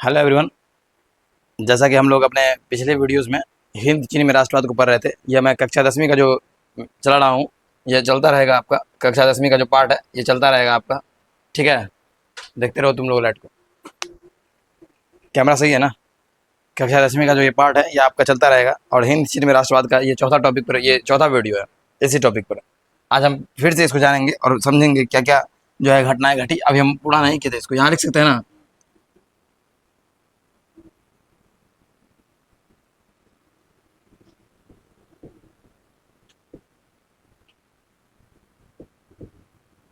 Hello everyone. जैसा कि हम लोग अपने पिछले वीडियोस में हिंद चीन में राष्ट्रवाद को पढ़ रहे थे, यह मैं कक्षा 10वीं का जो चला रहा हूँ, यह चलता रहेगा आपका। कक्षा 10वीं का जो पार्ट है ये चलता रहेगा आपका, ठीक है। देखते रहो तुम लोग लाइट को। कैमरा सही है ना? कक्षा 10वीं का जो ये पार्ट है ये आपका चलता रहेगा, और हिंद चीन में राष्ट्रवाद का ये चौथा टॉपिक पर, ये चौथा वीडियो है इसी टॉपिक पर। आज हम फिर से इसको जानेंगे और समझेंगे क्या क्या जो है घटनाएं घटी। अभी हम पूरा नहीं किए थे इसको, यहाँ लिख सकते हैं ना।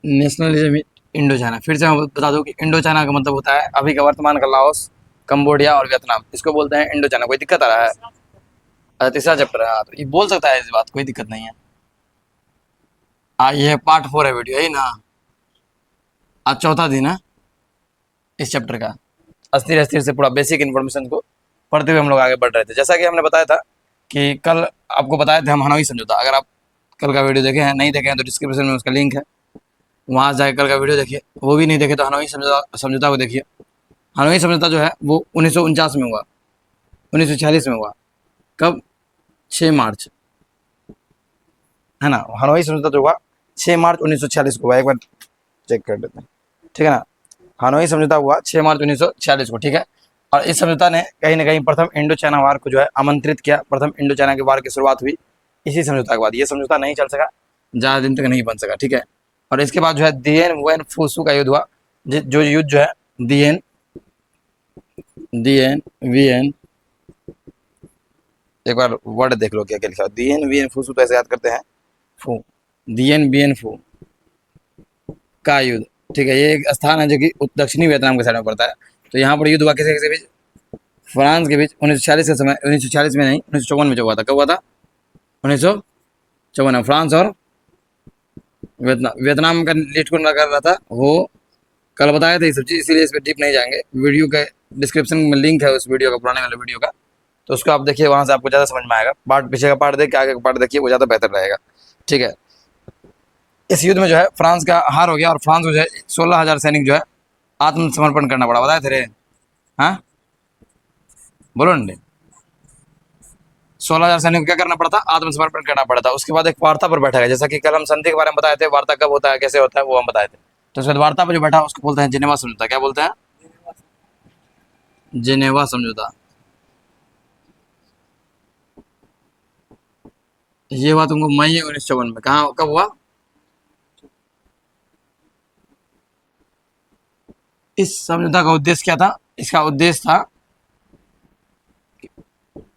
Nationalism Indo China. फिर से मैं बता दूं कि इंडो चाइना का मतलब होता है अभी का वर्तमान का लाओस, कंबोडिया और वियतनाम, इसको बोलते हैं इंडो चाइना। कोई दिक्कत आ रहा है? अच्छा, तीसरा चैप्टर है। हाँ, तो ये बोल सकता है, इस बात कोई दिक्कत नहीं है। ये पार्ट 4 है वीडियो, यही ना। आज चौथा दिन है इस चैप्टर का। अस्थिर अस्थिर से पूरा बेसिक इन्फॉर्मेशन को पढ़ते हुए हम लोग आगे बढ़ रहे थे। जैसा कि हमने बताया था कि कल आपको बताए थे हम हनोई समझौता। अगर आप कल का वीडियो देखे हैं, नहीं देखे हैं तो डिस्क्रिप्शन में उसका लिंक है, वहाँ जाकर कल का वीडियो देखिए। वो भी नहीं देखे तो हनोई समझौता को देखिए। हनोई समझौता जो है वो 1949 में हुआ, 1946 में हुआ। कब? 6 मार्च, है ना। हनोई समझौता जो हुआ 6 मार्च 1946 को हुआ। एक बार चेक कर लेते हैं, ठीक है ना। हनोई समझौता हुआ 6 मार्च 1946 को, ठीक है। और इस समझौता ने कहीं ना कहीं प्रथम इंडो चाइना वार को जो है आमंत्रित किया। प्रथम इंडो चाइना के वार की शुरुआत हुई इसी समझौता के बाद। ये समझौता नहीं चल सका, ज़्यादा दिन तक नहीं बन सका, ठीक है। और इसके बाद जो है दिएन वेन फूसू का युद्ध हुआ। जो युद्ध जो है दिएन दिएन वीएन, एक बार वर्ड देख लो क्या क्या लिखा। दिएन वीएन फूसू तो ऐसे याद करते हैं, फू, दिएन बीएन फू का युद्ध, ठीक है। ये एक स्थान है जो कि दक्षिणी वियतनाम के साइड में पड़ता है। तो यहाँ पर युद्ध हुआ किसी किसी बीच? फ्रांस के बीच 1946 के समय, 1946 में नहीं, 1954 में जो हुआ था। कब हुआ था? 1954 में। फ्रांस और वियतनाम का लीड कौन कर रहा था? वो कल बताया था ये सब चीज़, इसीलिए इस पर डीप नहीं जाएंगे। वीडियो के डिस्क्रिप्शन में लिंक है उस वीडियो का, पुराने वाले वीडियो का, तो उसको आप देखिए, वहाँ से आपको ज़्यादा समझ में आएगा। पार्ट पीछे का पार्ट देख के आगे का पार्ट देखिए, वो ज़्यादा बेहतर रहेगा, ठीक है। इस युद्ध में जो है फ्रांस का हार हो गया, और फ्रांस को जो है 16,000 सैनिक जो है आत्मसमर्पण करना पड़ा। बताए थे रे? हाँ, बोलो ना। 16,000 सैनिक को क्या करना पड़ा था? आत्मसमर्पण करना पड़ा था। उसके बाद एक वार्ता पर बैठा गया, जैसा कि कल हम संधि के बारे में बताए थे। वार्ता कब होता है, कैसे होता है, वो हम बताए थे। तो उसके बाद वार्ता पर जो बैठा उसको बोलते हैं जिनेवा समझौता। क्या बोलते हैं? जिनेवा समझौता। ये हुआ तुमको मई 1954 में। कहाँ, कब हुआ? इस समझौता का उद्देश्य क्या था? इसका उद्देश्य था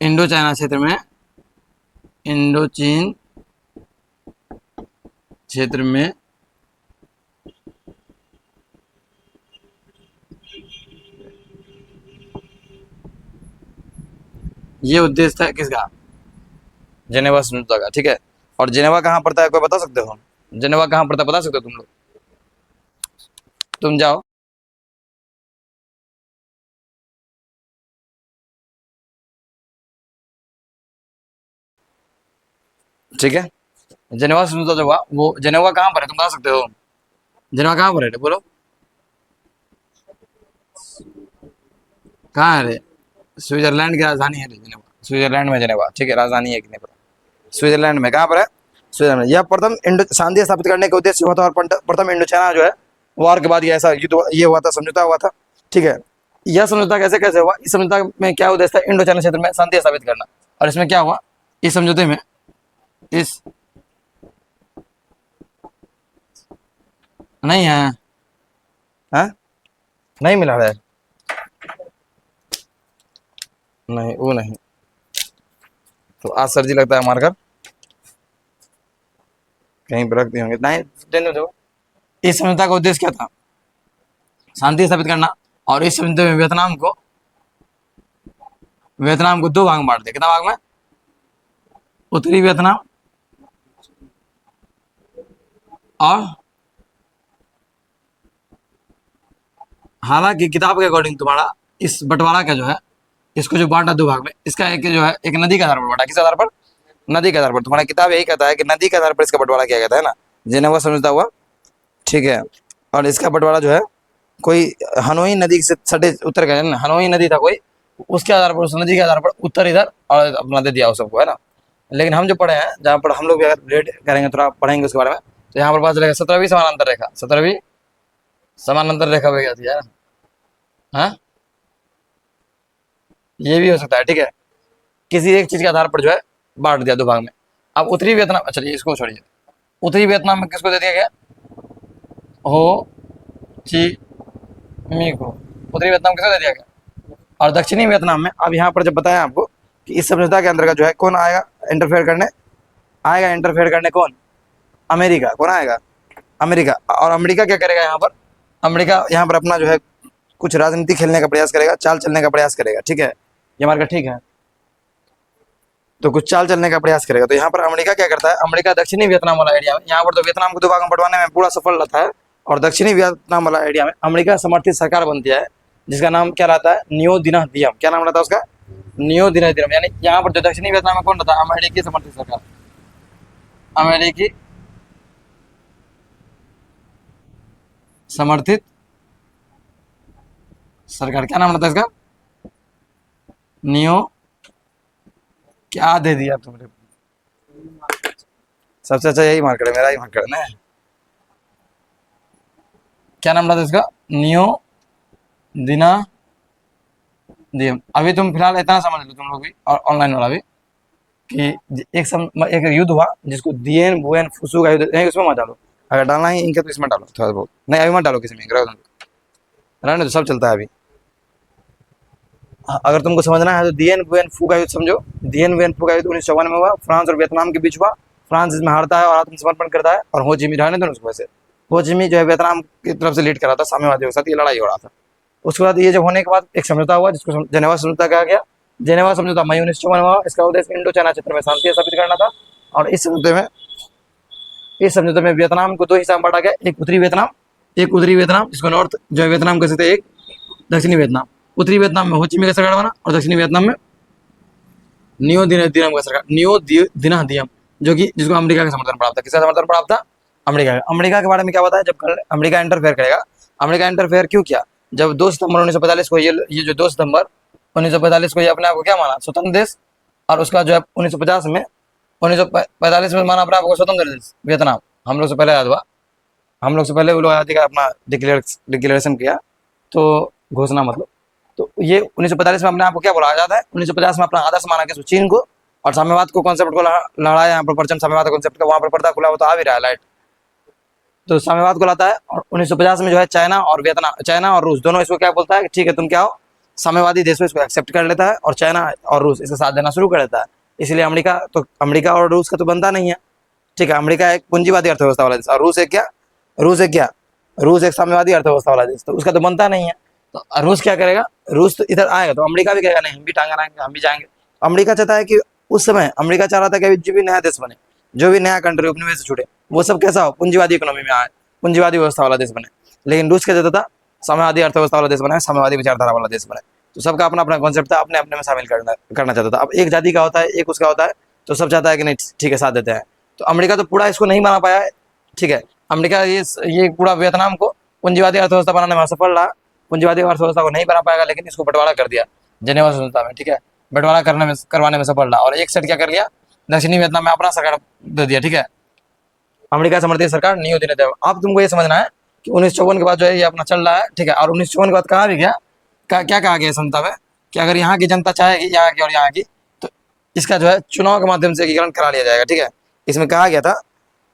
इंडो चाइना क्षेत्र में, इंडो चीन क्षेत्र में ये उद्देश्य था किसका? जेनेवा समझौता का, ठीक है। और जेनेवा कहाँ पड़ता है, कोई बता सकते हो? जेनेवा कहाँ पड़ता है, बता सकते हो तुम लोग? तुम जाओ। ठीक है, जेनेवा समझौता जो हुआ वो जेनेवा कहाँ पर है, तुम बता सकते हो? जेनेवा कहाँ पर है, बोलो। कहाँ है रे? स्विट्जरलैंड की राजधानी है जेनेवा। स्विट्जरलैंड में जेनेवा, ठीक है। राजधानी है कि नहीं पता। स्विट्जरलैंड में। कहाँ पर है? स्विट्जरलैंड। यह प्रथम इंडो शांति स्थापित करने के उद्देश्य हुआ था, और प्रथम इंडो चाइना जो है वार के बाद ये ऐसा युद्ध ये हुआ था, समझौता हुआ था, ठीक है। यह समझौता कैसे कैसे हुआ? इस समझौता में क्या उद्देश्य था? इंडो चाइना क्षेत्र में शांति स्थापित करना। और इसमें क्या हुआ इस समझौते में? इस नहीं है, हाँ? नहीं मिला है, नहीं वो नहीं। तो आज सर जी लगता है मारकर कहीं पर रख दिए होंगे। नहीं, देने दो। इस समझौता का उद्देश्य क्या था? शांति स्थापित करना। और इस समझौते में वियतनाम को दो भाग में बांट दिया। कितना भाग में? उत्तरी वियतनाम और, हालांकि किताब के अकॉर्डिंग तुम्हारा इस बंटवारा का जो है, इसको जो बांटा दो भाग में, इसका एक जो है एक नदी के आधार पर बांटा। किस आधार पर? नदी के आधार पर। तुम्हारा किताब यही कहता है कि नदी के आधार पर इसका बंटवारा किया गया था, है ना। जेनेवा समझौता हुआ, ठीक है। और इसका बंटवारा जो है कोई हनोई नदी से सटे उत्तर गए ना, हनोई नदी था कोई, उसके आधार पर, उस नदी के आधार पर उत्तर इधर और अपना दे दिया उस सबको, है ना। लेकिन हम जो पढ़े हैं, जहाँ पर हम लोग भी अगर रेड करेंगे, थोड़ा पढ़ेंगे उसके बारे में, तो यहाँ पर पता चलेगा 17वीं समानांतर रेखा, 17वीं समानांतर रेखा हो जाती है ना। हाँ, ये भी हो सकता है, ठीक है। किसी एक चीज के आधार पर जो है बांट दिया दो भाग में। अब उत्तरी वियतनाम, चलिए इसको छोड़िए, उत्तरी वियतनाम में किसको दे दिया गया? हो ची मी को उत्तरी वियतनाम किसको दे दिया गया? और दक्षिणी वियतनाम में, अब यहाँ पर जब बताया आपको कि इस समझौता के अंतर्गत जो है कौन आएगा इंटरफेयर करने, आएगा इंटरफेयर करने कौन? अमेरिका। कौन आएगा? अमेरिका। और अमेरिका क्या करेगा यहाँ पर? अमेरिका यहाँ पर अपना जो है कुछ राजनीति खेलने का प्रयास करेगा, चाल चलने का प्रयास करेगा, ठीक है। ये हमारे का ठीक है, तो कुछ चाल चलने का प्रयास करेगा। तो यहाँ पर अमेरिका क्या करता है? अमेरिका दक्षिणी वियतनाम वाला एरिया में, यहाँ पर तो वियतनाम को दो भाग में बंटवाने में पूरा सफल रहता है, और दक्षिणी वियतनाम वाला एरिया में अमेरिका समर्थित सरकार बनती है, जिसका नाम क्या रहता है? नियो दिनह दियम। क्या नाम रहता है उसका? नियो दिनह दियम। यानी यहाँ पर जो दक्षिणी वियतनाम में कौन रहता है? अमेरिकी समर्थित सरकार, अमेरिकी समर्थित सरकार। क्या नाम रहता है इसका? नियो, क्या दे दिया तुमने? सबसे अच्छा यही मार्केट है, मेरा ही मार्केट है ना। क्या नाम रहता है इसका? नियो दिना दियम। अभी तुम फिलहाल इतना समझ लो तुम लोग भी, और ऑनलाइन वाला भी, कि एक युद्ध हुआ जिसको दियन बुएन फुसू का युद्ध, नहीं उसमें मत डालो, अगर डालना ही इनके तो इसमें डालो थोड़ा बहुत, नहीं अभी मत डालो किसी में, रहने तो सब चलता है अभी। अगर तुमको समझना है तो दियन बुएन फू का युद्ध समझो। दियन बुएन फू का युद्ध 1954 में हुआ, फ्रांस और वियतनाम के बीच हुआ। फ्रांस इसमें हारता है और आत्मसमर्पण करता है, और हो चिमी, रहने दो उसको वैसे, हो चिमी जो है वियतनाम की तरफ से लीड कर रहा था, साम्यवादियों के साथ ये लड़ाई हो रहा था। उसके बाद ये जब होने के बाद एक समझौता हुआ जिसको जेनेवा समझौता कहा गया। जेनेवा समझौता मई 1954 में हुआ। इसका उद्देश्य इंडो चाइना क्षेत्र में शांति स्थापित करना था। और इस समझौते में वियतनाम को दो हिस्सा में बांटा गया, एक उत्तरी वियतनाम, एक उत्तरी वियतनाम जिसको नॉर्थ जो है वियतनाम कह सकते हैं, एक दक्षिणी वियतनाम। उत्तरी वियतनाम में हो चिमी का सरकार बना, और दक्षिणी वियतनाम में नियो दिनम का सरकार, नियो दिनह दियम, जो कि जिसको अमेरिका का समर्थन प्राप्त था। किसका समर्थन प्राप्त था? अमेरिका का। अमेरिका के बारे में क्या बताया? जब कल अमेरिका इंटरफेयर करेगा, अमेरिका इंटरफेयर क्यों किया? जब 2 सितंबर 1945 को ये जो 2 सितंबर 1945 को ये अपने आप को क्या माना? स्वतंत्र देश। और उसका जो है 1950 में, 1945 में माना अपने आप को स्वतंत्र देश वियतनाम। हम लोग से पहले याद हुआ, हम लोग से पहले वो लोग आज़ादी का अपना डिक्लेरेशन किया, तो घोषणा मतलब। तो ये 1945 में अपने आप को क्या बोला? आजाद है। 1950 में अपना आदर्श माना कि चीन को, और साम्यवाद को कॉन्सेप्ट को लड़ाया यहाँ पर, परचम साम्यवाद कॉन्सेप्ट का, वहाँ पर पर्दा खुला, वो तो आ भी रहा है लाइट, तो साम्यवाद को लाता है। और 1950 में जो है चाइना और वियतनाम, चाइना और रूस दोनों इसको क्या बोलता है कि ठीक है तुम क्या हो, साम्यवादी देश इसको एक्सेप्ट कर लेता है, और चाइना और रूस इसका साथ देना शुरू कर देता है। इसलिए अमेरिका और रूस का तो बनता नहीं है, ठीक है। अमेरिका एक पूंजीवादी अर्थव्यवस्था वाला देश, और रूस एक साम्यवादी अर्थव्यवस्था वाला देश, तो उसका तो बनता नहीं है। तो रूस क्या करेगा? रूस तो इधर आएगा तो अमेरिका भी कहेगा नहीं हम भी टांगा आएंगे, हम भी जाएंगे। अमेरिका चाहता है कि उस समय अमेरिका चाह रहा था कि अभी जो भी नया देश बने, जो भी नया कंट्री उपनिवेश से छूटे, वो सब कैसा हो? पूंजीवादी इकोनॉमी में आए, पूंजीवादी व्यवस्था वाला देश बने। लेकिन रूस क्या चाहता था? साम्यवादी अर्थव्यवस्था वाला देश बना, साम्यवादी विचारधारा वाला देश बने। तो सबका अपना अपना कॉन्सेप्ट था, अपने अपने में शामिल करना चाहता था। अब एक जाति का होता है, एक उसका होता है, तो सब चाहता है कि नहीं ठीक है साथ देते हैं। तो अमेरिका तो पूरा इसको नहीं बना पाया है, ठीक है। अमेरिका ये पूरा वियतनाम को पूंजीवादी अर्थव्यवस्था बनाने में असफल रहा, पूंजीवादी अर्थव्यवस्था को नहीं बना पाएगा, लेकिन इसको बंटवारा कर दिया जेनेवा समझौता में, ठीक है। बंटवारा करवाने में सफल रहा, और एक सेट क्या कर लिया? दक्षिणी वियतनाम में अपना सरकार दे दिया, ठीक है। अमेरिका समर्थित सरकार नियो दिनह दियम। अब तुमको ये समझना है कि 1954 के बाद जो है ये अपना चल रहा है, ठीक है। और 1954 के बाद कहा भी गया, क्या कहा गया समझौता में कि अगर यहाँ की जनता चाहेगी, यहाँ की और यहाँ की, तो इसका जो है चुनाव के माध्यम से एकीकरण करा लिया जाएगा, ठीक है। इसमें कहा गया था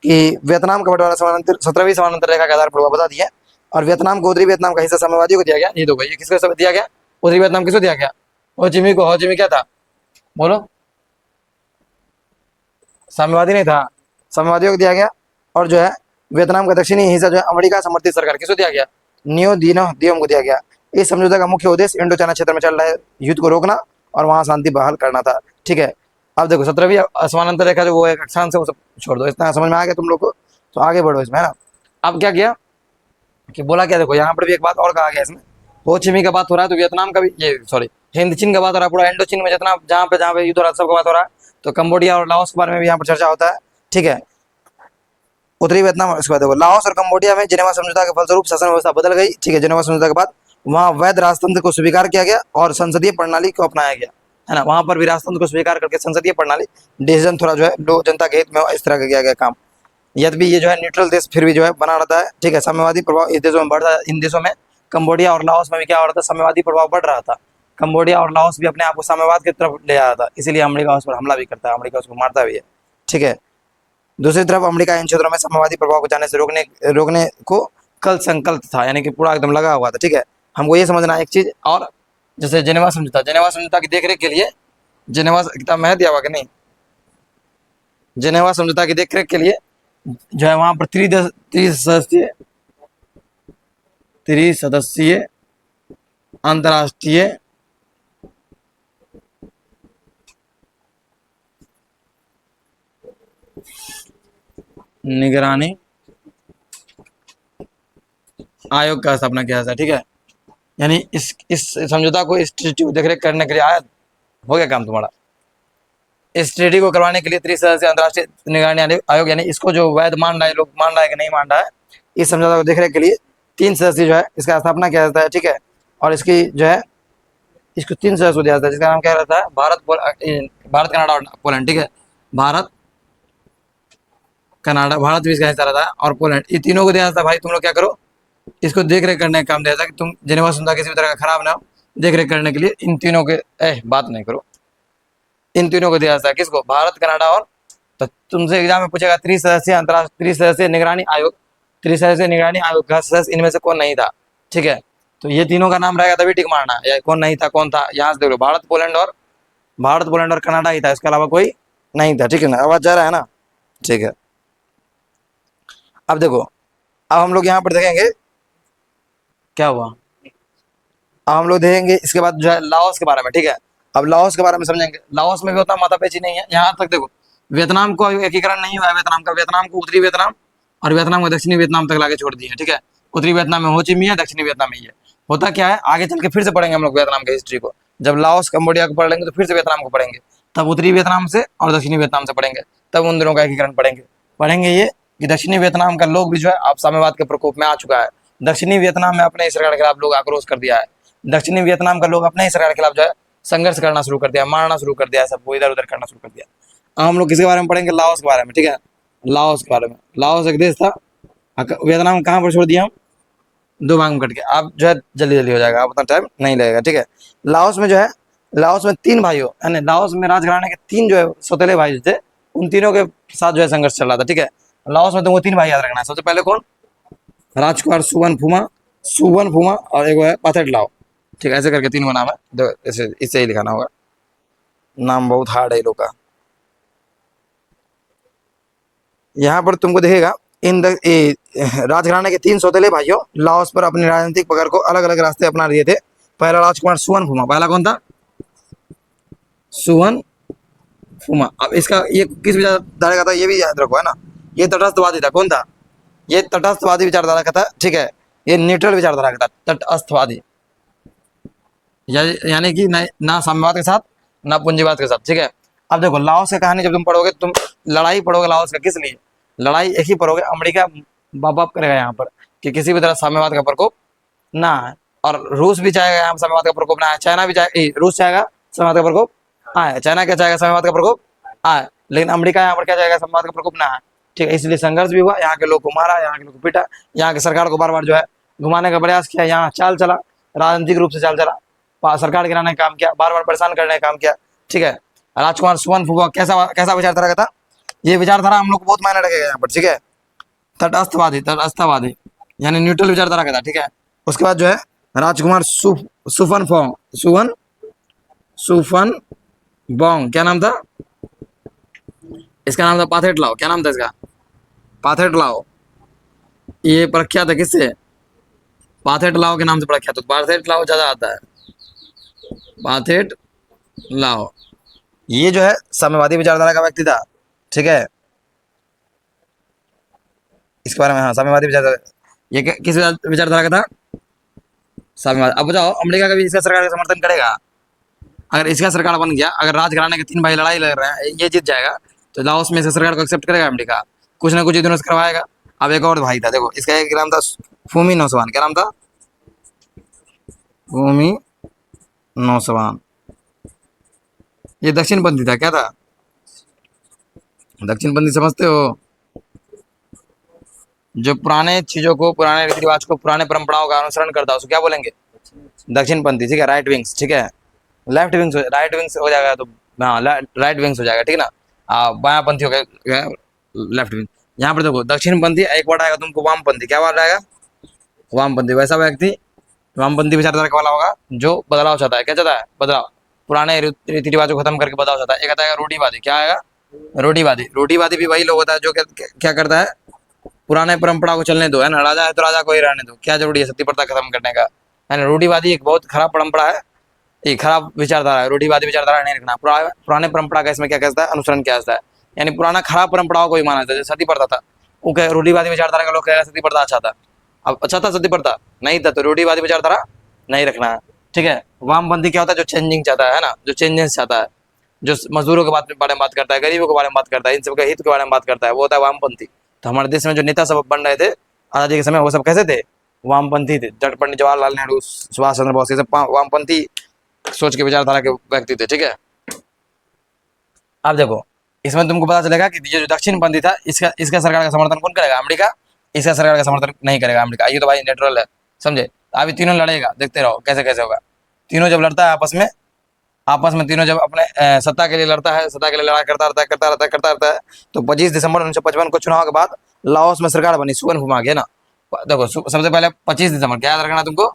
कि वियतनाम का बंटवारा 17वीं समानांतर रेखा के आधार पर बता दिया, और वियतनाम को, उत्तरी वियतनाम का हिस्सा साम्यवादियों को दिया गया। ये दो भाई, किसको दिया गया? उत्तरी वियतनाम किसको दिया गया? हो चिमी को। हो चिमी क्या था? बोलो, साम्यवादी नहीं था, साम्यवादियों को दिया गया। और जो है वियतनाम का दक्षिणी हिस्सा जो है अमेरिका समर्थित सरकार किसको दिया गया? नियो दिनह दियम को दिया गया। इस समझौते का मुख्य उद्देश्य इंडो चाइना क्षेत्र में चल रहे युद्ध को रोकना और वहां शांति बहाल करना था, ठीक है। अब देखो 17वीं समानांतर रेखा जो वो एक अक्षांश से, वो सब छोड़ दो, इतना समझ में आ गया तुम लोग को, तो आगे बढ़ो इसमें, है ना। अब क्या किया कि बोला क्या, देखो यहाँ पर भी एक बात और कहा गया इसमें, हो चिमी का बात हो रहा है, तो वियतनाम का भी, ये सॉरी हिंद चीन का बात हो रहा है, पूरा इंडो चीन में जितना जहाँ पे युद्ध हो रहा है सबका बात हो रहा है। तो कंबोडिया और लाओस के बारे में भी यहाँ पर चर्चा होता है, ठीक है। उत्तरी वियतनाम। और इसके बाद देखो लाओस और कंबोडिया में जिनेवा समझौता के फलस्वरूप शासन व्यवस्था बदल गई। ठीक है, जिनेवा समझौता के बाद वहाँ वैध राजतंत्र को स्वीकार किया गया और संसदीय प्रणाली को अपनाया गया, है ना। वहाँ पर भी राजतंत्र को स्वीकार करके संसदीय प्रणाली, डिसीजन थोड़ा जो है लोक जनता के हित में इस तरह का किया गया काम। यद्यपि ये जो है न्यूट्रल देश फिर भी जो है बना रहता है। ठीक है, साम्यवादी प्रभाव इस देशों में बढ़ रहा है। इन देशों में कंबोडिया और लाओस में भी क्या हो रहा था, साम्यवादी प्रभाव बढ़ रहा था। कंबोडिया और लाओस भी अपने आप को साम्यवाद की तरफ ले आ रहा था, इसीलिए अमेरिका उस पर हमला भी करता है, अमेरिका उसको मारता भी है। ठीक है, दूसरी तरफ अमेरिका इन क्षेत्रों में साम्यवादी प्रभाव को जाने से रोकने को कल संकल्प था, यानी कि पूरा एकदम लगा हुआ था। ठीक है, हमको ये समझना एक चीज और, जैसे जेनेवा समझौता की देखरेख के लिए, जेनेवा किताब में है दिया हुआ कि नहीं, जेनेवा समझौता की देखरेख के लिए जो है वहां पर त्रिसदस्यीय अंतर्राष्ट्रीय निगरानी आयोग का स्थापना किया था। ठीक है, यानी इस समझौता को, इस ट्रीटी को देखरेख करने के लिए आया, हो गया काम तुम्हारा। इस ट्रीटी को करवाने के लिए त्रिसदस्यीय अंतर्राष्ट्रीय निगरानी आयोग, यानी इसको जो वैध मान रहा है, लोग मान रहा है कि नहीं मान रहा है, इस समझौता को देखरेख के लिए 3 सदस्य जो है इसका स्थापना किया जाता है। ठीक है, और इसकी जो है इसको 3 सदस्य दिया जाता है, जिसका नाम क्या रहता है, भारत कनाडा और पोलैंड। ठीक है, भारत कनाडा, भारत भी इसका हिस्सा रहता है, और पोलैंड, ये तीनों को दिया जाता है। भाई तुम लोग क्या करो, इसको देख रेख करने का काम दिया जाता है कि तुम जेनेवा समझौता किसी भी तरह का खराब ना हो, देख रेख करने के लिए इन तीनों के बात नहीं करो, इन तीनों को दिया जाता है। किसको, भारत कनाडा और, तो तुमसे एग्जाम में पूछेगा त्रिसदस्यीय निगरानी आयोग, त्रिसदस्यीय निगरानी आयोग का सदस्य इनमें से कौन नहीं था। ठीक है, तो ये तीनों का नाम रहेगा तभी टिक मारना, या कौन नहीं था, कौन था, यहाँ से देख लो, भारत पोलैंड और कनाडा ही था, इसके अलावा कोई नहीं था। ठीक है ना, आवाज जा रहा है ना। ठीक है, अब देखो, अब हम लोग यहाँ पर देखेंगे क्या हुआ। अब हम लोग देखेंगे इसके बाद जो है लाओस के बारे में। ठीक है, अब लाओस के बारे में समझेंगे। लाओस में भी उतना माथापेची नहीं है, यहाँ तक देखो, वियतनाम को एकीकरण नहीं हुआ है, वियतनाम को उत्तरी वियतनाम और वियतनाम को दक्षिणी वियतनाम तक लाके छोड़ दिए हैं। ठीक है, उत्तरी वियतनाम में हो ची मियाँ है, दक्षिणी वियतनाम में ही है। होता क्या है, आगे चल के फिर से पढ़ेंगे हम लोग वियतनाम की हिस्ट्री को, जब लाओस कंबोडिया को पढ़ लेंगे तो फिर से वियतनाम को पढ़ेंगे, तब उत्तरी वियतनाम से और दक्षिणी वियतनाम से पढ़ेंगे, तब उन दोनों का एकीकरण पढ़ेंगे ये कि दक्षिणी वियतनाम का लोग भी जो है अब साम्यवाद के प्रकोप में आ चुका है। दक्षिणी वियतनाम में अपने ही सरकार के खिलाफ लोग आक्रोश कर दिया है, दक्षिणी वियतनाम का लोग अपने ही सरकार के खिलाफ जो है संघर्ष करना शुरू कर दिया, मारना शुरू कर दिया, सबको इधर उधर करना शुरू कर दिया। अब हम लोग किसके बारे में पढ़ेंगे, लाओस के बारे में। ठीक है, लाओस के बारे में। लाओस एक देश था, वियतनाम कहाँ पर छोड़ दिया हम, 2 भाग में कट गया। अब जो है जल्दी जल्दी हो जाएगा, अब उतना टाइम नहीं लगेगा। ठीक है, लाओस में जो है, लाओस में 3 भाइयों, यानी लाओस में राजघराने के 3 जो है सौतेले भाई थे, उन तीनों के साथ जो है संघर्ष चल रहा था। ठीक है, लाओस में तुमको 3 भाई याद रखना है। सबसे पहले कौन, राजकुमार सुवन फुमा और एक है पाथेट लाओ। ठीक है, ऐसे करके 3 का नाम है, ऐसे इससे ही लिखाना होगा, नाम बहुत हार्ड है लोग का। यहाँ पर तुमको देखेगा राजघराने के 3 सौतेले भाइयों लाओस पर अपनी राजनीतिक पकड़ को अलग अलग रास्ते अपना लिए थे। पहला राजकुमार सुवन फुमा, पहला कौन था, सुवन फुमा। अब इसका ये किस विचारधारा का था, ये भी याद रखो, है ना, ये तटस्थवादी था। कौन था, ये तटस्थवादी विचारधारा का था। ठीक है, ये न्यूट्रल विचारधारा का था, तटस्थवादी, यानी कि ना साम्यवाद के साथ ना पूंजीवाद के साथ। ठीक है, अब देखो लाओस की कहानी जब तुम पढ़ोगे, तुम लड़ाई पढ़ोगे लाओस का, किस लिए लड़ाई, एक ही पढ़ोगे, अमेरिका बाप करेगा यहाँ पर कि किसी भी तरह साम्यवाद का प्रकोप ना है, और रूस भी चाहेगा यहाँ साम्यवाद का प्रकोप ना है, चाइना भी चाहे, रूस चाहेगा साम्यवाद का प्रकोप आए, चाइना क्या चाहेगा, साम्यवाद का प्रकोप आए, लेकिन अमेरिका यहाँ पर क्या चाहेगा, साम्यवाद का प्रकोप ना है। ठीक है, इसलिए संघर्ष भी हुआ, यहाँ के लोग को मारा, यहाँ के लोग को पीटा, यहाँ की सरकार को बार बार जो है घुमाने का प्रयास किया, यहाँ चाल चला, राजनीतिक रूप से चाल चला, सरकार गिराने का काम किया, बार बार परेशान करने का काम किया। ठीक है, राजकुमार सुवन फुमा कैसा विचारधारा का था, ये विचारधारा हम लोग को बहुत मायने रखेगा यहाँ पर। ठीक है, तटस्थवादी यानी न्यूट्रल विचारधारा का था। ठीक है, उसके बाद जो है राजकुमार सुफन बोंग, क्या नाम था इसका, नाम था पाथेट लाओ। क्या नाम था इसका, पाथेट लाओ। ये प्रख्यात है किससे, पाथेट लाओ के नाम से प्रख्यात, तो पाथेट लाओ ज्यादा आता है, पाथेट लाओ। ये जो है साम्यवादी विचारधारा का व्यक्ति था। ठीक है, इसके बारे में, हाँ, साम्यवादी विचारधारा, ये किस विचारधारा का था, साम्यवाद। अब बताओ, अमेरिका का भी इसका सरकार का समर्थन करेगा, अगर इसका सरकार बन गया, अगर राजघराने के 3 भाई लड़ाई लड़ रहे हैं, ये जीत जाएगा, तो लाओस में इसका सरकार को एक्सेप्ट करेगा अमेरिका, कुछ ना कुछ ये दोनों से करवाएगा। अब एक और भाई था, देखो इसका एक नाम था फूमी नौसवान। क्या नाम था? फूमी नौसवान। ये दक्षिणपंथी था। क्या था? दक्षिणपंथी समझते हो? जो पुराने चीजों को, पुराने रीति रिवाज को, पुराने परंपराओं का अनुसरण करता है उसको क्या बोलेंगे? दक्षिणपंथी। ठीक है, राइट विंग्स। ठीक है, लेफ्ट विंग्स, राइट विंग्स हो जाएगा तो हाँ राइट विंग्स हो जाएगा। ठीक है ना, बायापंथी हो गया लेफ्ट विंग। यहाँ पर देखो दक्षिणपंथी, एक वर्ड आएगा तुमको वामपंथी। क्या वर्ड आएगा? वामपंथी। वैसा व्यक्ति वामपंथी विचारधारा का वाला होगा जो बदलाव चाहता है। क्या चाहता है? बदलाव। पुराने रीति रिवाज को खत्म करके बदलाव चाहता है। एक आता है रूढ़िवादी। क्या आएगा? रूढ़िवादी। रूढ़िवादी भी वही लोग होता है जो क्या करता है? पुराने परंपरा को चलने दो, है ना, राजा है तो राजा को ही रहने दो, क्या जरूरी है सती प्रथा खत्म करने का, है ना। रूढ़िवादी एक बहुत खराब परंपरा है, एक खराब विचारधारा है। रूढ़िवादी विचारधारा नहीं रखना। पुराने परंपरा का इसमें क्या कहता है? अनुसरण किया जाता है। यानी पुराना खराब परंपराओं को ही माना जाता है। जैसे सती प्रथा था, वो क्या रूढ़िवादी विचारधारा का लोग कह रहे सती प्रथा अच्छा था। अब अच्छा था सती प्रथा? नहीं था, तो रूढ़िवादी विचारधारा नहीं रखना है। ठीक है। वामपंथी क्या होता है? जो चेंजिंग चाहता है ना, जो चेंजेस चाहता है, जो मजदूरों के बारे में बात करता है, गरीबों के बारे में बात करता है, इन सबके हित के बारे में बात करता है, वो होता है वामपंथी। तो हमारे देश में जो नेता सब बन रहे थे आजादी के समय, वो सब कैसे थे? वामपंथी थे। पंडित जवाहरलाल नेहरू, सुभाष चंद्र बोस, ये सब वामपंथी सोच के विचारधारा के व्यक्ति थे। ठीक है। अब देखो इसमें तुमको पता चलेगा कि ये जो दक्षिणपंथी था, इसका इसका सरकार का समर्थन कौन करेगा? अमेरिका। इसका सरकार का समर्थन नहीं करेगा अमेरिका। ये तो भाई नेचुरल है, समझे। अभी तीनों लड़ेगा, देखते रहो कैसे कैसे होगा। तीनों जब लड़ता है आपस में तीनों जब अपने सत्ता के लिए लड़ता है, सत्ता के लिए लड़ाई करता रहता है। तो 25 दिसंबर 1955 को चुनाव के बाद लाओस में सरकार बनी सुवन फुमा के ना। देखो सबसे पहले 25 दिसंबर, क्या याद रखना तुमको?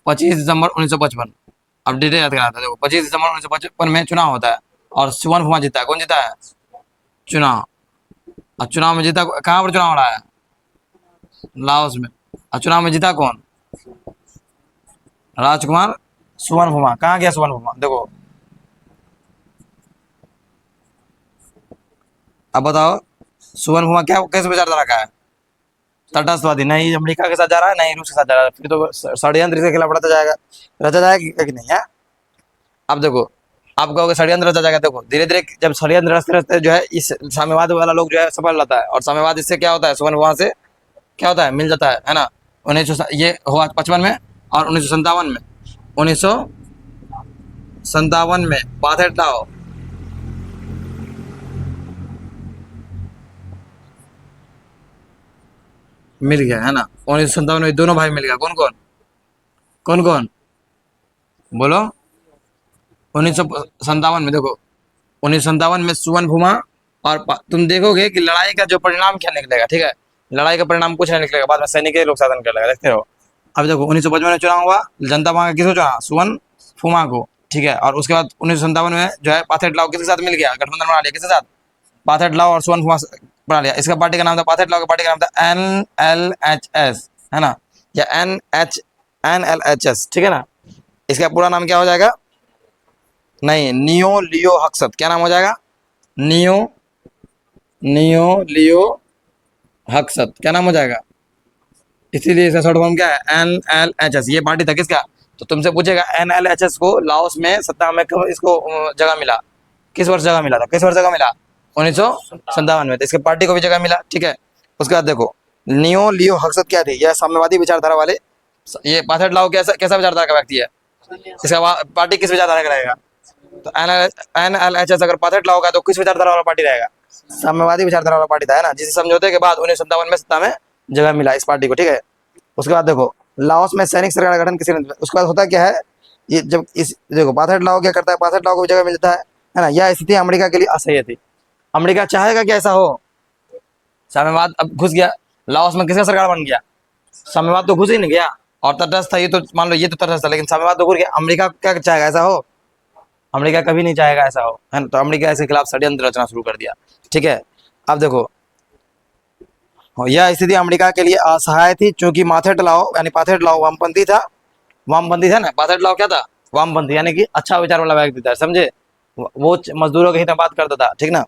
25 दिसंबर 1955। अब डेट याद करना था। देखो 25 दिसंबर 1955 में चुनाव होता है और सुवन फुमा जीता है। कौन जीता है? चुनाव। और चुनाव में जीता कहाँ पर? चुनाव हो रहा है लाओस में। और चुनाव में जीता कौन? राजकुमार सुवन फुमा। कहाँ गया सुवन फुमा? देखो अब बताओ सुवन फुमा क्या कैसे विचारधारा का है? तटस्थवादी। नहीं अमेरिका के साथ जा रहा है, नहीं रूस के साथ जा रहा है, फिर तो षड्यंत्र के खिलाफ रचा जाएगा कि नहीं है? अब देखो आप कहोगे षड्यंत्र रचा जाएगा। देखो धीरे धीरे जब षड्यंत्र रचते रचते जो है इस साम्यवाद वाला लोग जो है सफल रहता है, और साम्यवाद इससे क्या होता है? सुवन फुमा से क्या होता है? मिल जाता है ना। 1900 ये हुआ 55 में, और 1957 में पाथेट लाओ मिल गया, है ना। 1957 में दोनों भाई मिल गया। कौन कौन? कौन कौन? बोलो। 1957 में देखो, 1957 में सुवन भूमा, और तुम देखोगे कि लड़ाई का जो परिणाम क्या निकलेगा। ठीक है, लड़ाई का परिणाम कुछ नहीं निकलेगा, बाद में सैनिक लोग शासन कर लेगा, देखते रहो। अब देखो 1955 में चुनाव हुआ, जनता मांगा किसको? चुना सुवन फुमा को। ठीक है, और उसके बाद 1957 में जो है पाथेट लाओ किसके साथ मिल गया? गठबंधन बना लिया। किसके साथ? पाथेट लाओ और सुवन फुमा बना लिया। इसका पार्टी का नाम था, पाथेट लाओ का पार्टी का नाम था NLHS, है ना, या NLHS। ठीक है ना। इसका पूरा नाम क्या हो जाएगा? नहीं, नियो लियो हक्सत। क्या नाम हो जाएगा? नियो नियो लियो हक्सत। क्या नाम हो जाएगा? इसीलिए इसका शॉर्ट फॉर्म क्या है? NLHS। ये पार्टी था किसका? तो तुमसे पूछेगा NLHS को लाओस में सत्ता में कब इसको जगह मिला? किस वर्ष जगह मिला था? किस वर्ष जगह मिला? 1957 में। तो इसके पार्टी को भी जगह मिला। ठीक है। उसके बाद देखो नियो लियो हक्सत क्या थी? यह साम्यवादी विचारधारा वाले। ये पाथेट लाओ कैसा कैसा विचारधारा का व्यक्ति है? इसका पार्टी किस विचारधारा का रहेगा? तो NLHS अगर पाथेट लाओ का तो किस विचारधारा वाला पार्टी रहेगा? साम्यवादी विचारधारा वाला पार्टी था, है ना, जिसे समझौते के बाद 1957 में सत्ता में जगह मिला इस पार्टी को। ठीक है। उसके बाद देखो लाओस में सैनिक सरकार का गठन किसी ने। उसके बाद होता क्या है? ये जब इस देखो पाथेट लाओ क्या करता है? पाथेट लाओ को भी जगह मिलता है ना। यह स्थिति अमेरिका के लिए असह्य थी। अमेरिका चाहेगा कि ऐसा हो? साम्यवाद अब घुस गया लाओस में, किसका सरकार बन गया? साम्यवाद तो घुस ही नहीं गया, और तटस्थ था ये तो, मान लो ये तो तटस्थ था, लेकिन साम्यवाद तो घुस गया। अमेरिका क्या चाहेगा? ऐसा हो? अमेरिका कभी नहीं चाहेगा ऐसा हो, है ना। तो अमेरिका इसके खिलाफ षड्यंत्र रचना शुरू कर दिया। ठीक है। अब देखो यह स्थिति अमेरिका के लिए असहाय थी, क्योंकि माथेट लाओ यानी पाथेट लाओ वामपंथी था। वामपंथी था ना, पाथेट लाओ क्या था? वामपंथी, यानी कि अच्छा विचार वाला व्यक्ति था, समझे। वो मजदूरों के हित में बात करता था। ठीक ना।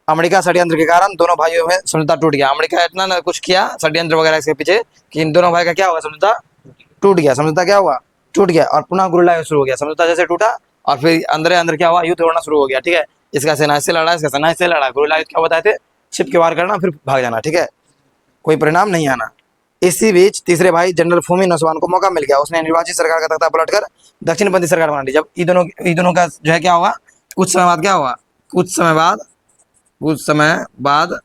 अमेरिका षड्यंत्र के कारण दोनों भाइयों में समझौता टूट गया। अमेरिका इतना ना कुछ किया षड्यंत्र वगैरह इसके पीछे कि इन दोनों भाई का क्या हुआ? समझौता टूट गया। समझौता क्या हुआ? टूट गया, और पुनः गुरुला युद्ध शुरू हो गया। समझौता जैसे टूटा और फिर अंदर अंदर क्या हुआ? युद्ध होना शुरू हो गया। ठीक है। इसका सेना इससे लड़ा, इसका सेना इससे लड़ा। गुरुला युद्ध क्या बताए थे? छिप के वार करना, फिर भाग जाना, ठीक है, कोई परिणाम नहीं आना। इसी बीच तीसरे भाई जनरल फूमी नौसवान को मौका मिल गया, उसने निर्वाचित सरकार का तख्ता पलटकर दक्षिणपंथी सरकार बना ली। जब इन दोनों का जो है क्या होगा, कुछ समय बाद क्या होगा, कुछ समय बाद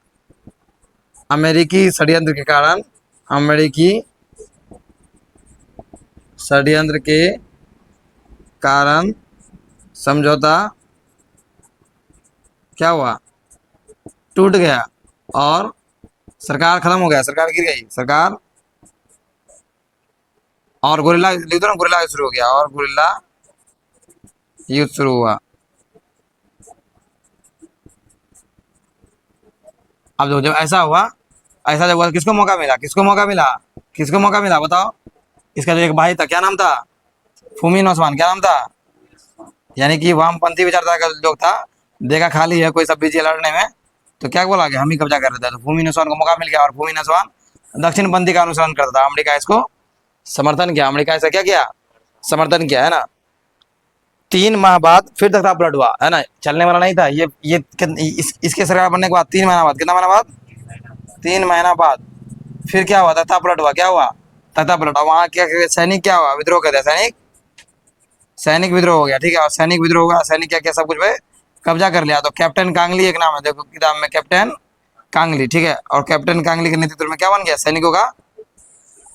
अमेरिकी षड्यंत्र के कारण समझौता क्या हुआ, टूट गया और सरकार खत्म हो गया, सरकार गिर गई, सरकार और गुरिल्ला लिख दो ना, गुरिल्ला युद्ध शुरू हो गया और गुरिल्ला युद्ध शुरू हुआ। अब जो जब ऐसा हुआ, किसको मौका मिला, किसको मौका मिला बताओ। इसका जो एक भाई था, क्या नाम था, फूमी नौसवान, क्या नाम था, यानी कि वामपंथी विचारधारा का लोग था, देखा खाली है कोई सब बिजी है लड़ने में, तो क्या बोला कि हम ही कब्जा कर रहे थे, तो फूमी नौसवान को मौका मिल गया और फूमी नौसवान दक्षिणपंथी का अनुसरण करता था। अमेरिका इसको समर्थन किया, अमेरिका ऐसा क्या किया, समर्थन किया, है ना। 3 माह बाद फिर तख्ता पलट हुआ, है ना, चलने वाला नहीं था ये इसके सरकार बनने के बाद 3 महीना बाद, कितना महीना बाद, 3 महीना बाद फिर क्या हुआ, तख्ता पलट हुआ, क्या हुआ, तख्ता पलट। वहां क्या सैनिक क्या हुआ, विद्रोह कहते हैं, सैनिक विद्रोह हो गया, ठीक है, और सैनिक विद्रोह हुआ, सैनिक क्या क्या सब कुछ पे कब्जा कर लिया। तो कैप्टन कांगली एक नाम है, देखो किताब में, कैप्टन कांगली, ठीक है, और कैप्टन कांगली के नेतृत्व में क्या बन गया, सैनिकों का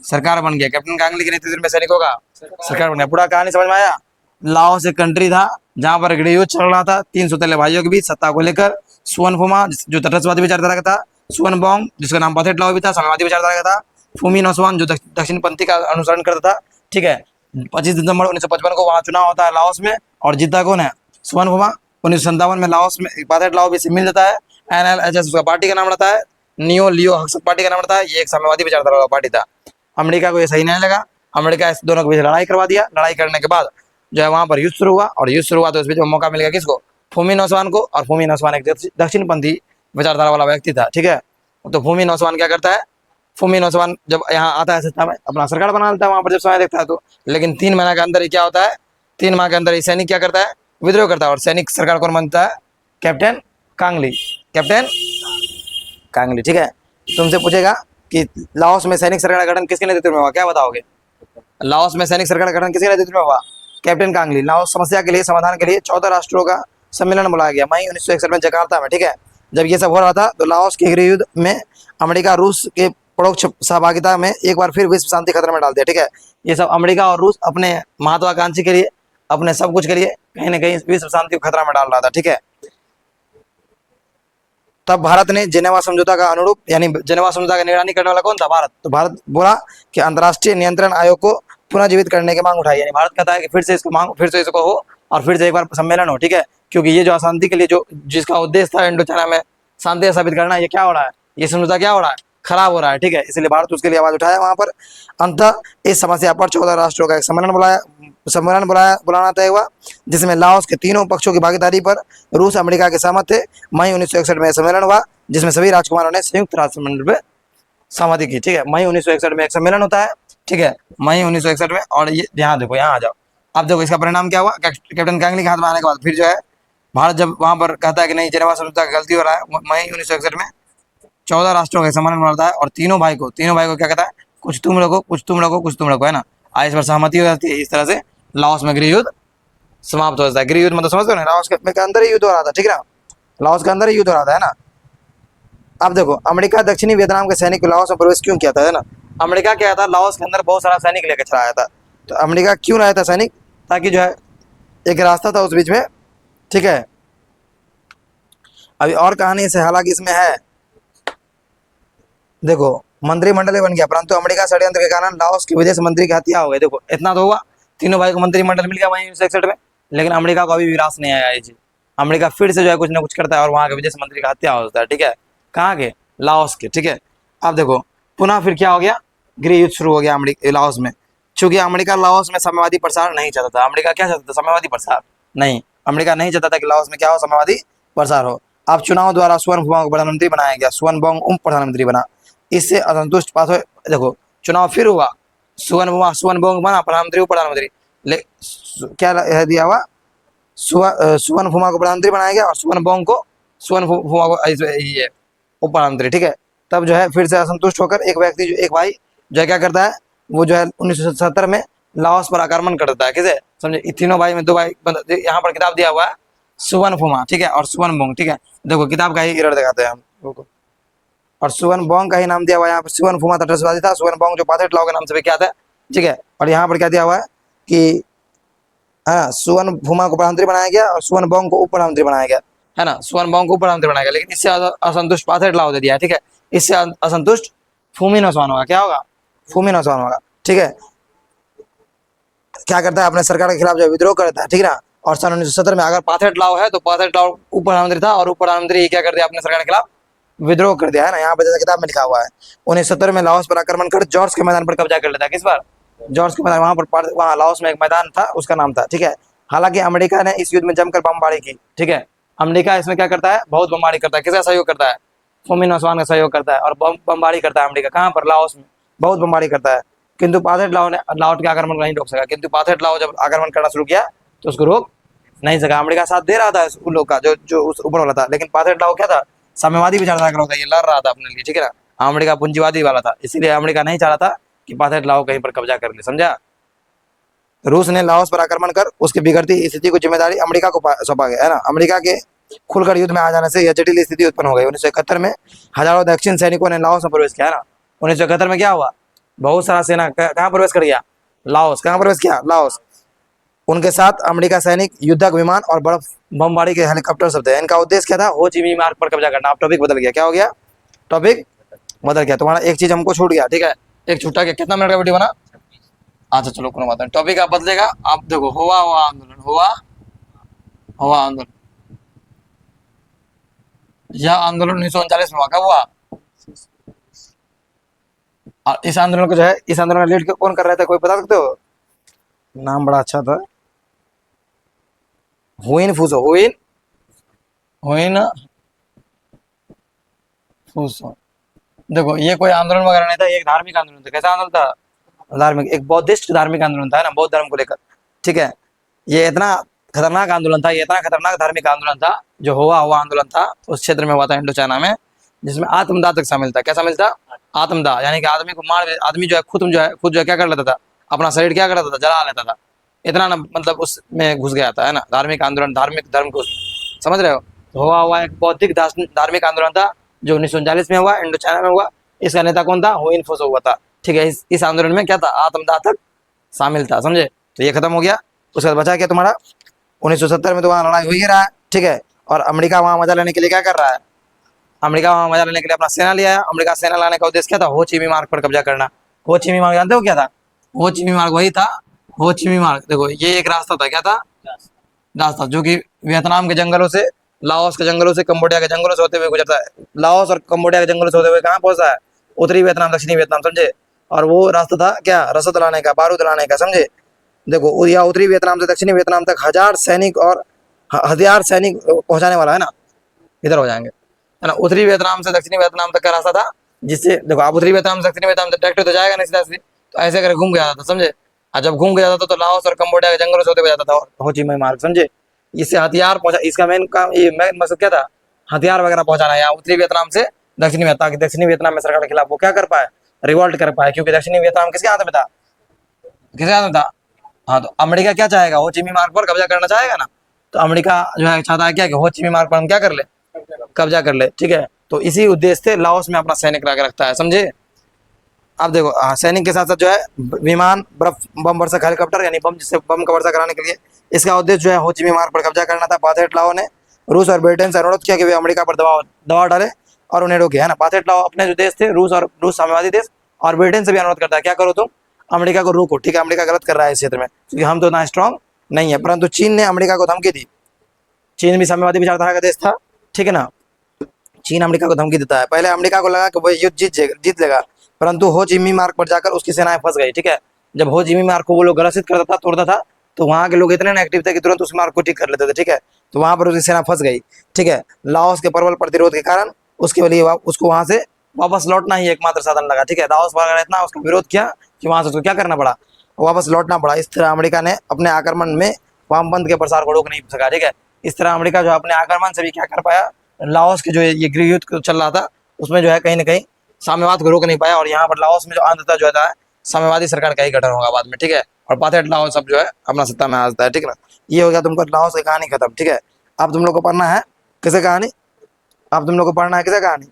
सरकार बन गया, कैप्टन कांगली के नेतृत्व में सैनिकों का सरकार बन गया। पूरा कहानी समझ में आया। लाओस एक कंट्री था जहां पर गृह युद्ध चल रहा था 3 सौतेले भाइयों के बीच सत्ता को लेकर। सुवनफुमा जो तटस्थवादी विचारधारा का था, सुवनबोंग जिसका नाम पथेट लाओ भी था, साम्यवादी विचारधारा का था, फूमी नौसवान जो दक्षिणपंथी का अनुसरण करता था, ठीक है। 25 दिसंबर 1955 को वहां चुनाव होता है लाओस में, और जीता कौन है, सुवनफुमा। 1957 में लाओस में पथेट लाओ भी से मिल जाता है, NLHS उसका पार्टी का नाम रहता है, नियो लियो हक्सक पार्टी का नाम रहता है, ये एक साम्यवादी विचारधारा वाला पार्टी था। अमेरिका को ये सही नहीं लगा, अमेरिका इस दोनों के बीच लड़ाई करवा दिया। लड़ाई करने के बाद जो है वहां पर युद्ध शुरू हुआ, और युद्ध शुरू हुआ तो इस बीच में मौका मिल गया किसको, फूमी नौसवान को। और फूमी नौसवान एक दक्षिणपंथी विचारधारा वाला व्यक्ति था, ठीक है। तो फूमी नौसवान क्या करता है, फूमी नौसवान जब यहाँ आता है सत्ता में, अपना सरकार बना लेता है वहां पर जब समय देखता है तो, लेकिन 3 महीना के अंदर ही क्या होता है, 3 माह के अंदर ही सैनिक क्या करता है, विद्रोह करता है, और सैनिक सरकार कौन बनता है, कैप्टन कांगली, कैप्टन कांगली, ठीक है। तुमसे पूछेगा कि लाओस में सैनिक सरकार का गठन किसके नेतृत्व में हुआ, क्या बताओगे, लाओस में सैनिक सरकार का गठन किसके नेतृत्व में हुआ, कैप्टन कांगली। लाओस समस्या के लिए समाधान के लिए 14 राष्ट्रों का सम्मेलन बुलाया गया मई 1961 में जकार्ता में, ठीक है। जब ये सब हो रहा था तो लाओस के गृह युद्ध में अमेरिका रूस के परोक्ष सहभागिता में एक बार फिर विश्व शांति खतरे में डाल दिया, ठीक है। ये सब अमेरिका और रूस अपने महत्वाकांक्षी के लिए, अपने सब कुछ के लिए कहीं ना कहीं विश्व शांति को खतरा में डाल रहा था, ठीक है। तब भारत ने जेनेवा समझौता का अनुरूप, यानी जेनेवा समझौता का निगरानी करने वाला कौन था, भारत। तो भारत बोला कि अंतर्राष्ट्रीय नियंत्रण आयोग को पुनः जीवित करने की मांग उठाई, यानी भारत कहता है कि फिर से इसको हो और फिर से एक बार सम्मेलन हो, ठीक है। क्योंकि ये जो अशांति के लिए जो जिसका उद्देश्य था इंडो चाइना में शांति स्थापित करना, ये क्या हो रहा है, ये समझौता क्या हो रहा है, खराब हो रहा है, ठीक है। इसलिए भारत उसके लिए आवाज उठाया वहां पर। अंततः इस समस्या पर 14 राष्ट्रों का एक सम्मेलन बुलाना तय हुआ, जिसमें लाओस के तीनों पक्षों की भागीदारी पर रूस अमेरिका के सहमत थे। मई 1961 में सम्मेलन हुआ, जिसमें सभी राजकुमारों ने संयुक्त राष्ट्र मंडल पे सहमति की, ठीक है। मई 1961 में एक सम्मेलन होता है, ठीक है, मई 1961 में। और ये यहाँ देखो, यहाँ आ जाओ, अब देखो इसका परिणाम क्या हुआ, कैप्टन कांगली के हाथ में आने के बाद फिर जो है भारत जब वहां पर कहता है कि नहीं, जेनेवा समझौता का गलती हो रहा है, मई 1961 में 14 राष्ट्रों का सम्मेलन बनाता है, और तीनों भाई को क्या कहता है, कुछ तुम लोगों, कुछ तुम लोगों, कुछ तुम लोगों, है ना। आज इस पर सहमति हो जाती है। इस तरह से लाओस में गृह युद्ध समाप्त हो जाता है। गृह युद्ध मतलब समझते हो ना, लाओस के अंदर ही युद्ध हो रहा था, ठीक है ना, लाओस के अंदर ही युद्ध हो रहा था, है ना। अब देखो, अमेरिका दक्षिणी वियतनाम के सैनिक लाओस में प्रवेश क्यों किया था, है ना। अमेरिका क्या था, लाओस के अंदर बहुत सारा सैनिक लेकर चला आया था। तो अमेरिका क्यों लाया था सैनिक, ताकि जो है एक रास्ता था उस बीच में, ठीक है। अभी और कहानी से, हालांकि इसमें है, देखो मंत्रिमंडल बन गया, परंतु अमेरिका षड्यंत्र के कारण लाओस के विदेश मंत्री की हत्या हो गई। देखो इतना तो हुआ, तीनों भाई को मंत्रिमंडल मिल गया वहीं 1961 में, लेकिन अमेरिका को अभी विरास नहीं आया ये चीज। अमेरिका फिर से जो है कुछ ना कुछ करता है और वहां के विदेश मंत्री का हत्या होता है, ठीक है। कहाँ के, लाओस के, ठीक है। अब देखो पुनः फिर क्या हो गया, गृह युद्ध शुरू हो गया अमेरिका लाओस में। चूंकि अमेरिका लाओस में साम्यवादी प्रसार नहीं चाहता था। अमेरिका क्या चाहता था, साम्यवादी प्रसार नहीं, अमेरिका नहीं चाहता था कि लाओस में क्या हो, साम्यवादी प्रसार हो। अब चुनाव द्वारा सुवनफुमा को प्रधानमंत्री बनाया गया, सुवनबोंग उप प्रधानमंत्री बना। इससे असंतुष्ट पास हुए, देखो चुनाव फिर हुआ, सुवनबोंग बना प्रधानमंत्री उप प्रधानमंत्री, क्या दिया हुआ, सुवनफुमा को प्रधानमंत्री बनाया गया और सुवनबोंग को ये प्रधानमंत्री, ठीक है। तब जो है फिर से असंतुष्ट होकर एक व्यक्ति एक भाई जो है क्या करता है, वो जो है 1970 में लाओस पर आक्रमण कर देता है। किसे? समझे, तीनों भाई में दो भाई, यहाँ पर किताब दिया हुआ है सुवनफुमा, ठीक है, और सुवनबोंग, ठीक है। देखो किताब का ही एरर दिखाते हैं हम लोग, और सुवनबोंग का ही नाम दिया हुआ है यहाँ पर। सुवनफुमा तटस्थवादी था, सुवनबोंग जो पाथेट लाओ के नाम से विख्यात है, ठीक है। और यहाँ पर क्या दिया हुआ है कि हाँ, सुवनफुमा को प्रधानमंत्री बनाया गया और सुवनबोंग को उप प्रधानमंत्री बनाया गया, है ना। सुवनबोंग को उप प्रधानमंत्री बनाया गया, लेकिन इससे असंतुष्ट पाथेट लाओ दे दिया है, ठीक है। इससे असंतुष्ट फूमीनोसवान होगा। क्या होगा? फूमीनोसवान होगा, ठीक है। क्या करता है, अपने सरकार के खिलाफ जो विद्रोह करता है, ठीक है ना। और सन 1970 में अगर पाथेट लाओ है तो पाथेट लाओ उप प्रधानमंत्री था, और उप प्रधानमंत्री क्या कर दिया, अपने सरकार के खिलाफ विद्रोह कर दिया, है ना। यहाँ पर जैसे किताब में लिखा हुआ है 1970 में लाओस पर आक्रमण कर जॉर्ज के मैदान पर कब्जा कर लेता है। किस बार? जॉर्ज के मैदान, वहाँ लाओस में एक मैदान था, उसका नाम था, ठीक है। हालांकि अमेरिका ने इस युद्ध में जमकर बमबारी की, ठीक है। अमेरिका इसमें क्या करता है, बहुत बमबारी करता है। किसका सहयोग करता है? फूमीनोसवान का सहयोग करता है, और बमबारी करता है अमेरिका। कहाँ पर? लाओस में बहुत बमबारी करता है। किंतु पाथेट लाओ ने लाओट के आक्रमण को नहीं रोक सका। किंतु पाथेट लाओ जब आक्रमण करना शुरू किया तो उसको रोक नहीं सका। अमेरिका साथ दे रहा था उन लोग का, जो उस ऊपर वाला था, लेकिन पाथेट लाओ क्या था, साम्यवादी विचारधारा का होता है, ये लड़ रहा था अपने लिए, ठीक है ना। अमेरिका पूंजीवादी वाला था, इसीलिए अमेरिका नहीं चाह रहा था कि पाथेट लाओ कहीं पर कब्जा कर ले, समझा। रूस ने लाओस पर आक्रमण कर उसकी बिगड़ती स्थिति को जिम्मेदारी अमेरिका को सौंपा गया, है ना। अमेरिका के खुलकर युद्ध में आ जाने से यह जटिल स्थिति उत्पन्न हो गई। 1971 में हजारों दक्षिण सैनिकों ने लाओस में प्रवेश किया, है ना। 1971 में क्या हुआ, बहुत सारा सेना कहाँ प्रवेश कर गया? लाओस। कहाँ प्रवेश किया? लाओस। उनके साथ अमेरिका सैनिक, युद्धक विमान और बर्फ बमबारी के हेलीकॉप्टर सब थे। इनका उद्देश्य क्या था? हो ची मिन्ह मार्ग पर कब्जा करना। अब टॉपिक बदल गया, क्या हो गया? टॉपिक बदल गया। तुम्हारा एक चीज हमको छूट गया, ठीक है, एक छूटा गया। कितना मिनट का वीडियो बना? अच्छा चलो कोनो बात नहीं, टॉपिक आप बदलेगा। आप देखो, हुआ हुआ आंदोलन, हुआ हुआ आंदोलन, यह आंदोलन 1939 में हुआ। कब हुआ? और इस आंदोलन को जो है, इस आंदोलन का लीड कौन कर रहे थे, कोई बता सकते हो? नाम बड़ा अच्छा था, हुइन फूसो, हुइन हुइन फूसो। देखो ये कोई आंदोलन वगैरह नहीं था, ये एक धार्मिक आंदोलन था। कैसा आंदोलन था? धार्मिक, एक बौद्धिस्ट धार्मिक आंदोलन था, है ना, बौद्ध धर्म को लेकर, ठीक है। ये इतना खतरनाक आंदोलन था, ये इतना खतरनाक धार्मिक आंदोलन था, जो हुआ हुआ आंदोलन था उस क्षेत्र में हुआ था, इंडो चाइना में, जिसमें आत्मदाह तक शामिल था। क्या शामिल था? आत्मदाह, यानी कि आदमी को मार, आदमी जो है खुद जो है क्या कर लेता था, अपना शरीर क्या कर लेता था, जला लेता था। इतना ना मतलब उसमें घुस गया था, है ना, धार्मिक आंदोलन, धार्मिक धर्म को, समझ रहे हो। तो हुआ हुआ एक बौद्धिक धार्मिक आंदोलन था, जो 1939 में हुआ, इंडो चाइना में हुआ। इसका नेता कौन था? हुइन फूसो हुआ था, ठीक है। इस आंदोलन में क्या था? आत्मदाह तक शामिल था, समझे। तो ये खत्म हो गया। उसके बाद बचा क्या तुम्हारा? 1970 में तो वहाँ लड़ाई हो ही रहा है, ठीक है। और अमेरिका वहाँ मजा लेने के लिए क्या कर रहा है? अमेरिका वहाँ मजा लेने के लिए अपना सेना ले आया। अमेरिका सेना लाने का उद्देश्य क्या था? हो ची मिन्ह मार्ग पर कब्जा करना। हो ची मिन्ह मार्ग जानते हो क्या था? हो ची मिन्ह मार्ग वही था, हो ची मिन्ह मार्ग। देखो ये एक रास्ता था, क्या था? रास्ता जो कि वियतनाम के जंगलों से, लाओस के जंगलों से, कम्बोडिया के जंगलों से होते हुए गुजरता है। लाओस और कम्बोडिया के जंगलों से होते हुए कहाँ पहुंचता है? उत्तरी वियतनाम, दक्षिणी वियतनाम, समझे। और वो रास्ता था क्या? रसद लाने का, बारूद लाने का, समझे। देखो यह उत्तरी वियतनाम से दक्षिणी वियतनाम तक 1000 सैनिक और हथियार सैनिक पहुंचाने वाला, है ना। इधर हो जाएंगे, है ना। उत्तरी वियतनाम से दक्षिणी वियतनाम तक का रास्ता था, जिससे देखो आप उत्तरी वियतनाम से दक्षिणी वियतनाम तक डायरेक्ट तो जाएगा नहीं सीधा सीधे, तो ऐसे करके घूम के जाता था, समझे। और जब घूम के जाता था तो लाओस और कम्बोडिया के जंगलों से होते हुए जाता था हो ची मिन्ह मार्ग, समझे। इससे हथियार पहुंचा, इसका मेन काम, ये मेन मकसद क्या था? हथियार वगैरह पहुंचाना यहाँ उत्तरी वियतनाम से दक्षिणी वियतनाम, ताकि दक्षिणी वियतनाम में सरकार के खिलाफ वो क्या कर पाए? रिवॉल्ट कर पाए, क्योंकि दक्षिणी वियतनाम किसके हाथ में था? किसके हाथ में था? हाँ, तो अमेरिका क्या चाहेगा? हो ची मिन्ह मार्ग पर कब्जा करना चाहेगा ना। तो अमेरिका जो है चाहता है क्या, कि हो ची मिन्ह मार्ग पर हम क्या कर ले? कब्जा कर ले, ठीक है। तो इसी उद्देश्य से लाओस में अपना सैनिक लगा रखता है, समझे। अब देखो सैनिक के साथ साथ जो है विमान, बर्फ बम वर्षक हेलीकॉप्टर, यानी बम, जिससे बम का वर्षा कराने के लिए, इसका उद्देश्य जो है हो ची मिन्ह मार्ग पर कब्जा करना था। पाथेट लाओ ने रूस और ब्रिटेन से अनुरोध किया कि वे अमेरिका पर दबाव डाले और उन्हें रोके, है ना। पाथेट लाओ अपने जो देश थे, रूस साम्यवादी देश, और ब्रिटेन से भी अनुरोध करता है, क्या करो तुम, अमेरिका को रोको, ठीक है। अमेरिका गलत कर रहा है इस क्षेत्र में, क्योंकि हम तो इतना स्ट्रांग नहीं है। परंतु चीन ने अमेरिका को धमकी दी। चीन भी साम्यवादी विचारधारा का देश था, ठीक है ना। चीन अमेरिका को धमकी देता है। पहले अमेरिका को लगा कि वो युद्ध जीत लेगा, परंतु हो ची मिन्ह मार्ग पर जाकर उसकी सेनाएं फंस गई, ठीक है। जब हो ची मिन्ह मार्ग को वो लोग ग्रसित करता था, तोड़ता था, तो वहाँ के लोग इतने एक्टिव थे कि तुरंत उस मार्ग को ठीक कर लेते थे, ठीक है। तो वहाँ पर उसकी सेना फंस गई, ठीक है। लाओस के प्रबल प्रतिरोध के कारण उसके लिए उसको वहाँ से वापस लौटना ही एकमात्र साधन लगा, ठीक है। लाओस वगैरह इतना उसका विरोध किया कि वहाँ से उसको क्या करना पड़ा? वापस लौटना पड़ा। इस तरह अमेरिका ने अपने आक्रमण में वामपंथ के प्रसार को रोक नहीं सका, ठीक है। इस तरह अमेरिका जो अपने आक्रमण से भी क्या कर पाया, लाओस के जो ये गृह युद्ध चल रहा था उसमें जो है कहीं ना कहीं साम्यवाद को रोक नहीं पाया, और यहाँ पर लाओस में जो अंततः जो है साम्यवादी सरकार का ही गठन होगा बाद में, ठीक है। और पाथेट लाओस सब जो है अपना सत्ता में आ जाता है, ठीक है ना। ये हो गया तुमको लाओस की कहानी खत्म, ठीक है। अब तुम लोग को पढ़ना है किसे कहानी, अब तुम लोग को पढ़ना है किसे कहानी,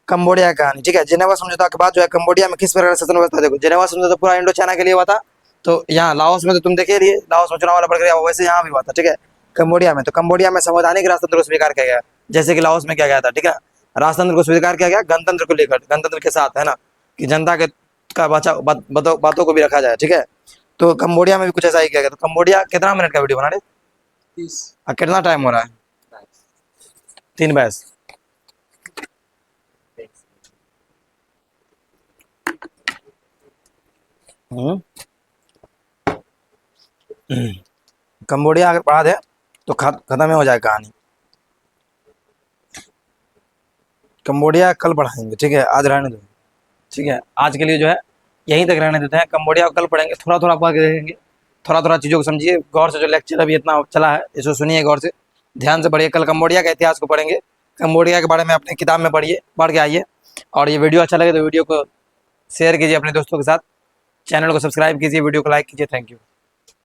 कंबोडिया की कहानी, ठीक है। जिनेवा समझौता के बाद जो है कंबोडिया में किस प्रकार शासन व्यवस्था, देखो जिनेवा समझौता पूरा इंडो चाइना के लिए हुआ था, तो यहाँ लाओस में तो तुम देखे रही लाओस में चुनाव वाला प्रक्रिया वैसे यहाँ भी हुआ था, ठीक है। कंबोडिया में, तो कंबोडिया में संवैधानिक राजतंत्र को स्वीकार किया गया, जैसे कि लाओस में किया गया था, ठीक है। राजतंत्र को स्वीकार किया गया गणतंत्र को लेकर, गणतंत्र के साथ, है ना, कि जनता के का बातों को भी रखा जाए, ठीक है। तो कंबोडिया में भी कुछ ऐसा ही किया गया। तो कंबोडिया कितना मिनट का वीडियो बना रहे, 30। कितना टाइम हो रहा है, 3 बस। कंबोडिया अगर पढ़ा दे तो खत्म ही हो जाए कहानी। कंबोडिया कल पढ़ाएंगे, ठीक है, आज रहने दो, ठीक है। आज के लिए जो है यहीं तक रहने देते हैं, कंबोडिया को कल पढ़ेंगे, थोड़ा थोड़ा पढ़ के देखेंगे, थोड़ा थोड़ा चीज़ों को समझिए गौर से। जो लेक्चर अभी इतना चला है इसको सुनिए गौर से, ध्यान से पढ़िए। कल कंबोडिया के इतिहास को पढ़ेंगे, कंबोडिया के बारे में अपनी किताब में पढ़िए, पढ़ के आइए। और ये वीडियो अच्छा लगे तो वीडियो को शेयर कीजिए अपने दोस्तों के साथ, चैनल को सब्सक्राइब कीजिए, वीडियो को लाइक कीजिए। Thank you.